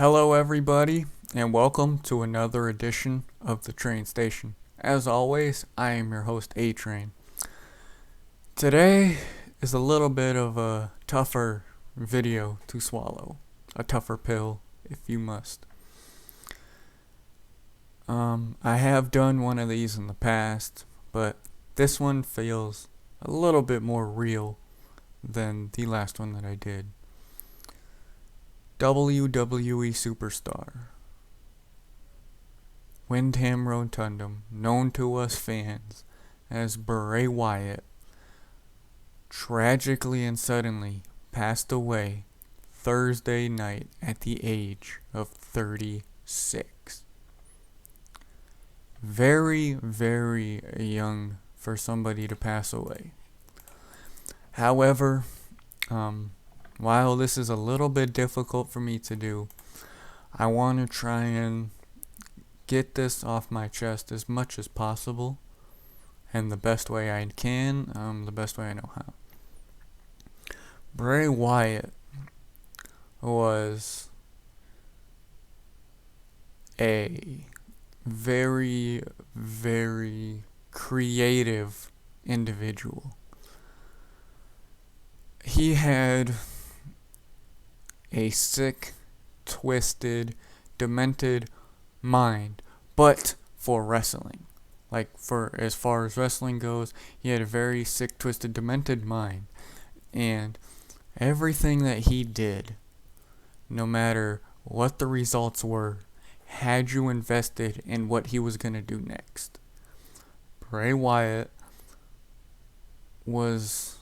Hello, everybody, and welcome to another edition of the Train Station. As always, I am your host, A Train. Today is a little bit of a tougher video to swallow, a tougher pill, if you must. I have done one of these in the past, but this one feels a little bit more real than the last one that I did. WWE superstar Windham Rotundum, known to us fans as Bray Wyatt, tragically and suddenly passed away Thursday night at the age of 36. Very, very young for somebody to pass away. However, while this is a little bit difficult for me to do, I want to try and get this off my chest as much as possible, and the best way I can, the best way I know how. Bray Wyatt was a very, very creative individual. He had a sick, twisted, demented mind, but for wrestling. Like, for as far as wrestling goes, he had a very sick, twisted, demented mind. And everything that he did, no matter what the results were, had you invested in what he was going to do next. Bray Wyatt was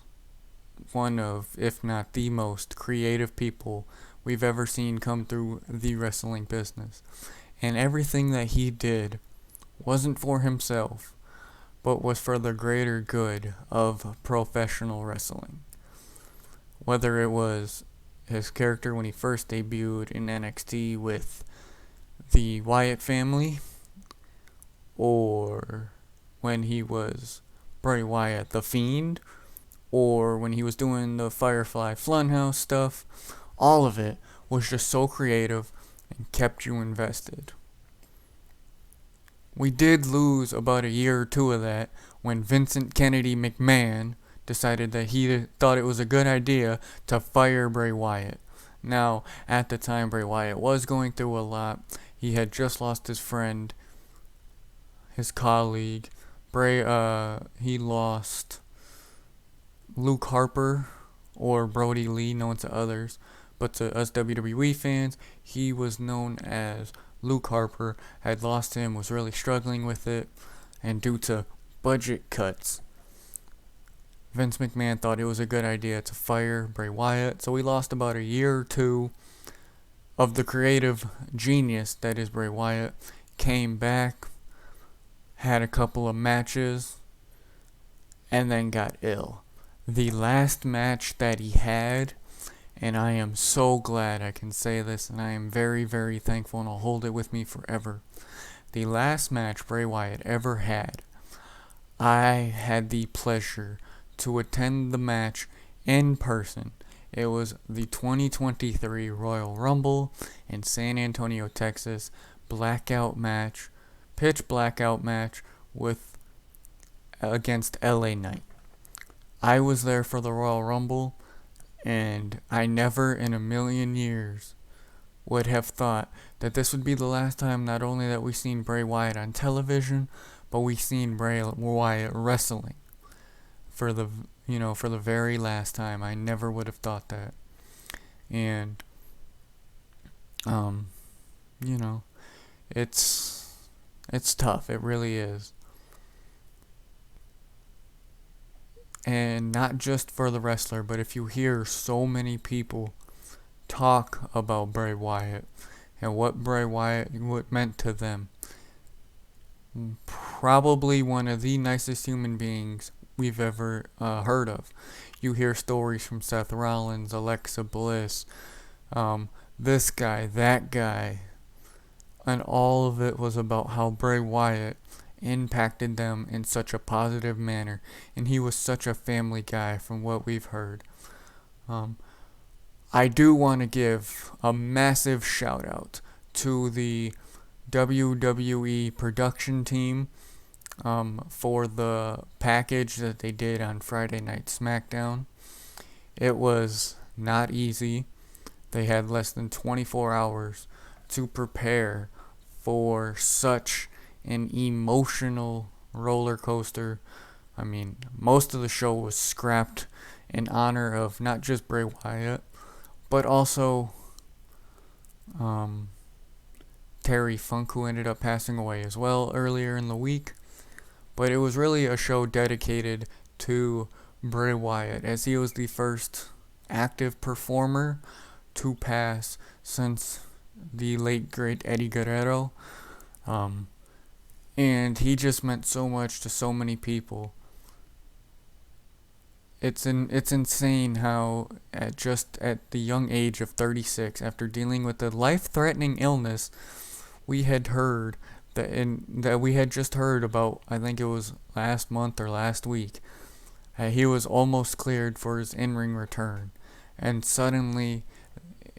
one of, if not the most creative people we've ever seen come through the wrestling business. And everything that he did wasn't for himself, but was for the greater good of professional wrestling. Whether it was his character when he first debuted in NXT with the Wyatt family, or when he was Bray Wyatt the Fiend, or when he was doing the Firefly Funhouse stuff, all of it was just so creative and kept you invested. We did lose about a year or two of that when Vincent Kennedy McMahon decided that he thought it was a good idea to fire Bray Wyatt. Now, at the time, Bray Wyatt was going through a lot. He had just lost his friend, his colleague. He lost Luke Harper, or Brody Lee, known to others, but to us WWE fans, he was known as Luke Harper. Had lost him, was really struggling with it, and due to budget cuts, Vince McMahon thought it was a good idea to fire Bray Wyatt, so we lost about a year or two of the creative genius that is Bray Wyatt. Came back, had a couple of matches, and then got ill. The last match that he had, and I am so glad I can say this, and I am very, very thankful, and I'll hold it with me forever. The last match Bray Wyatt ever had, I had the pleasure to attend the match in person. It was the 2023 Royal Rumble in San Antonio, Texas, pitch blackout match against LA Knight. I was there for the Royal Rumble, and I never in a million years would have thought that this would be the last time not only that we seen Bray Wyatt on television, but we seen Bray Wyatt wrestling for the very last time. I never would have thought that. And it's tough. It really is. And not just for the wrestler, but if you hear so many people talk about Bray Wyatt and what Bray Wyatt meant to them, probably one of the nicest human beings we've ever heard of. You hear stories from Seth Rollins, Alexa Bliss, this guy, that guy, and all of it was about how Bray Wyatt impacted them in such a positive manner, and he was such a family guy from what we've heard. I do want to give a massive shout out to the WWE production team for the package that they did on Friday Night SmackDown. It was not easy. They had less than 24 hours to prepare for such an emotional roller coaster. I mean, most of the show was scrapped in honor of not just Bray Wyatt, but also um, Terry Funk, who ended up passing away as well earlier in the week. But it was really a show dedicated to Bray Wyatt, as he was the first active performer to pass since the late great Eddie Guerrero. And he just meant so much to so many people. It's insane how at the young age of 36, after dealing with a life-threatening illness, we had heard that we had just heard about, I think it was last month or last week, he was almost cleared for his in-ring return, and suddenly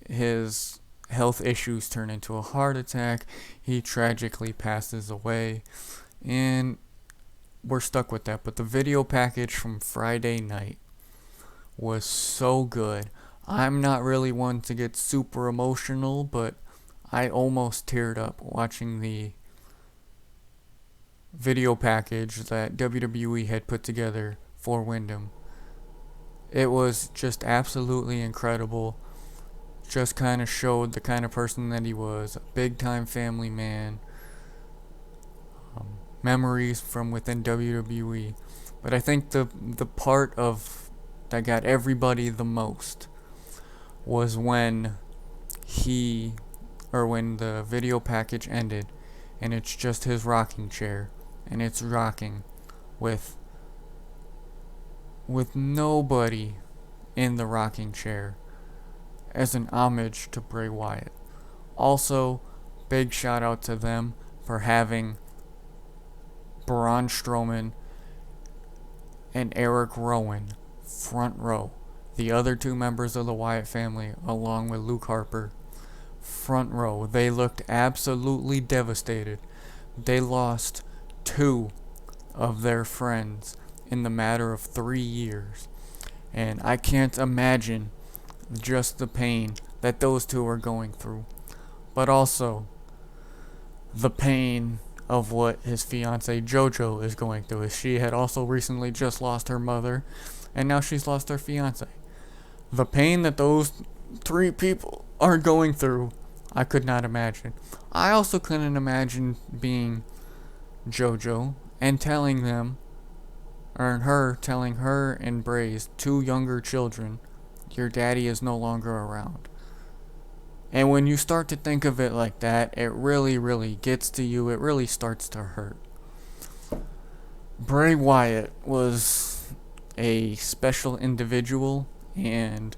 his health issues turn into a heart attack. He tragically passes away, and we're stuck with that. But the video package from Friday night was so good. I'm not really one to get super emotional, but I almost teared up watching the video package that WWE had put together for Wyndham. It was just absolutely incredible. Just kind of showed the kind of person that he was, a big time family man. Memories from within WWE. But I think the part of that got everybody the most was when when the video package ended and it's just his rocking chair and it's rocking with nobody in the rocking chair as an homage to Bray Wyatt. Also, big shout out to them for having Braun Strowman and Eric Rowan front row. The other two members of the Wyatt family, along with Luke Harper, front row. They looked absolutely devastated. They lost two of their friends in the matter of 3 years. And I can't imagine just the pain that those two are going through. But also the pain of what his fiancée JoJo is going through. As she had also recently just lost her mother, and now she's lost her fiancé. The pain that those three people are going through, I could not imagine. I also couldn't imagine being JoJo and telling her and Bray's two younger children, your daddy is no longer around. And when you start to think of it like that, it really, really gets to you. It really starts to hurt. Bray Wyatt was a special individual, and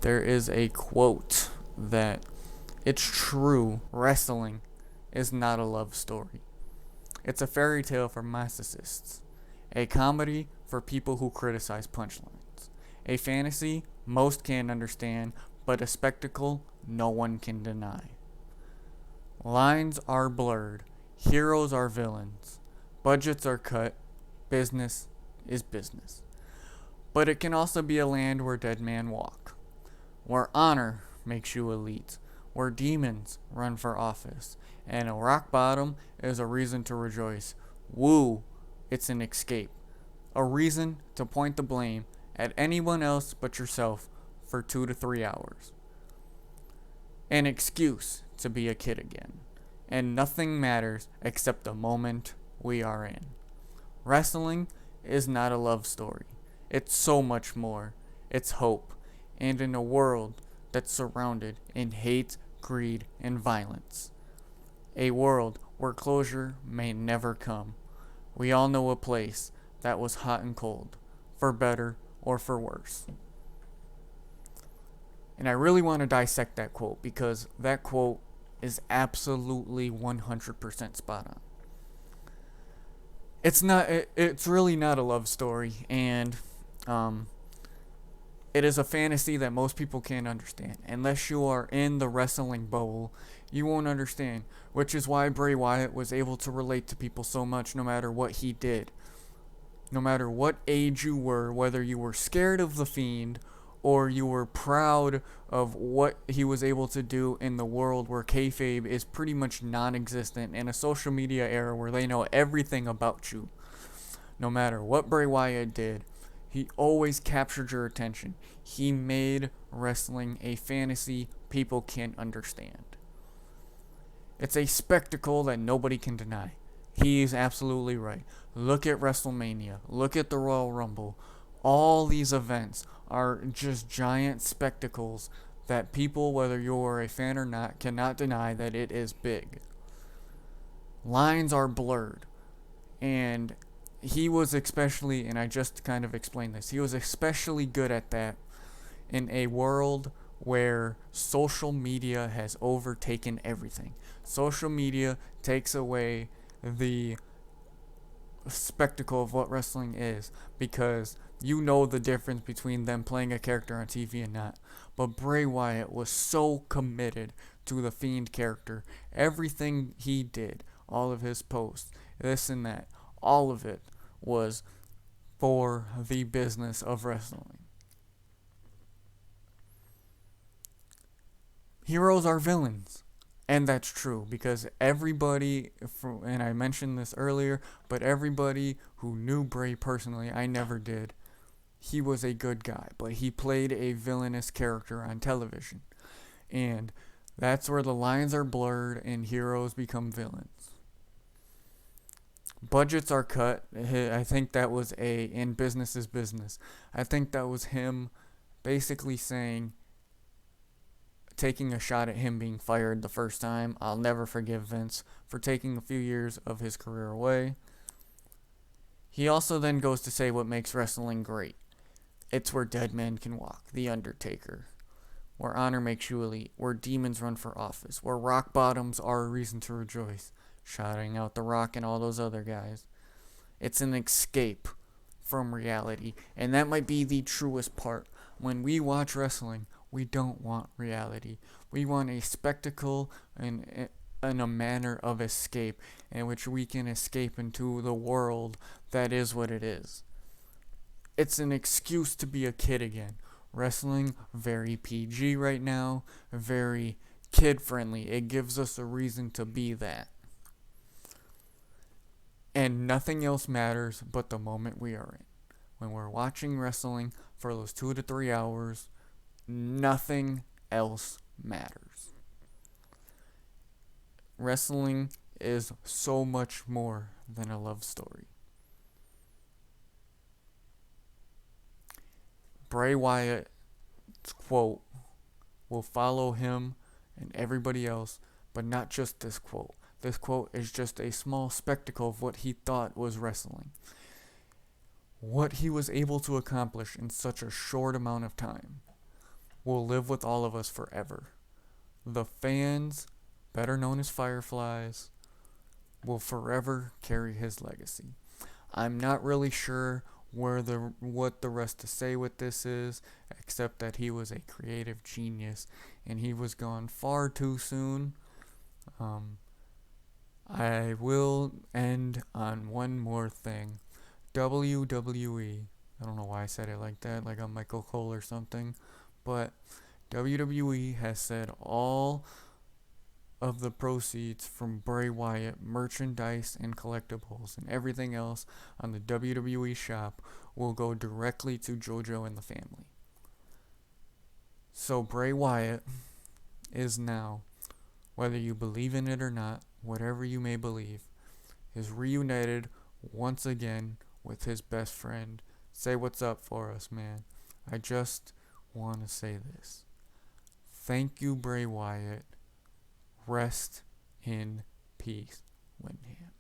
there is a quote that it's true, wrestling is not a love story. It's a fairy tale for masochists, a comedy for people who criticize punchlines, a fantasy most can't understand, but a spectacle no one can deny. Lines are blurred, heroes are villains, budgets are cut, business is business. But it can also be a land where dead men walk, where honor makes you elite, where demons run for office, and a rock bottom is a reason to rejoice. Woo, it's an escape, a reason to point the blame at anyone else but yourself for 2 to 3 hours. An excuse to be a kid again, and nothing matters except the moment we are in. Wrestling is not a love story. It's so much more. It's hope, and in a world that's surrounded in hate, greed, and violence. A world where closure may never come. We all know a place that was hot and cold, for better or for worse. And I really want to dissect that quote because that quote is absolutely 100% spot on. It's really not a love story, and It is a fantasy that most people can't understand. Unless you are in the wrestling bubble, you won't understand. Which is why Bray Wyatt was able to relate to people so much no matter what he did. No matter what age you were, whether you were scared of the Fiend or you were proud of what he was able to do in the world where kayfabe is pretty much non existent in a social media era where they know everything about you. No matter what Bray Wyatt did, he always captured your attention. He made wrestling a fantasy people can understand. It's a spectacle that nobody can deny. He's absolutely right. Look at WrestleMania. Look at the Royal Rumble. All these events are just giant spectacles that people, whether you're a fan or not, cannot deny that it is big. Lines are blurred. And he was especially, and I just kind of explained this, he was especially good at that in a world where social media has overtaken everything. Social media takes away the spectacle of what wrestling is because you know the difference between them playing a character on TV and not. But Bray Wyatt was so committed to the Fiend character. Everything he did, all of his posts, this and that, all of it was for the business of wrestling. Heroes are villains. And that's true because everybody, and I mentioned this earlier, but everybody who knew Bray personally, I never did, he was a good guy, but he played a villainous character on television. And that's where the lines are blurred and heroes become villains. Budgets are cut. I think that was in business is business. I think that was him basically saying, taking a shot at him being fired the first time. I'll never forgive Vince for taking a few years of his career away. He also then goes to say what makes wrestling great. It's where dead men can walk, The Undertaker, where honor makes you elite, where demons run for office, where rock bottoms are a reason to rejoice, shouting out The Rock and all those other guys. It's an escape from reality, and that might be the truest part. When we watch wrestling, we don't want reality. We want a spectacle and a manner of escape in which we can escape into the world that is what it is. It's an excuse to be a kid again. Wrestling, very PG right now, very kid friendly. It gives us a reason to be that. And nothing else matters but the moment we are in. When we're watching wrestling for those 2 to 3 hours, nothing else matters. Wrestling is so much more than a love story. Bray Wyatt's quote will follow him and everybody else, but not just this quote. This quote is just a small spectacle of what he thought was wrestling. What he was able to accomplish in such a short amount of time will live with all of us forever. The fans, better known as Fireflies, will forever carry his legacy. I'm not really sure what the rest to say with this is, except that he was a creative genius and he was gone far too soon. I will end on one more thing. WWE. I don't know why I said it like that, like I'm Michael Cole or something. But WWE has said all of the proceeds from Bray Wyatt merchandise and collectibles and everything else on the WWE shop will go directly to JoJo and the family. So Bray Wyatt is now, whether you believe in it or not, whatever you may believe, is reunited once again with his best friend. Say what's up for us, man. I just want to say this. Thank you, Bray Wyatt. Rest in peace, Windham.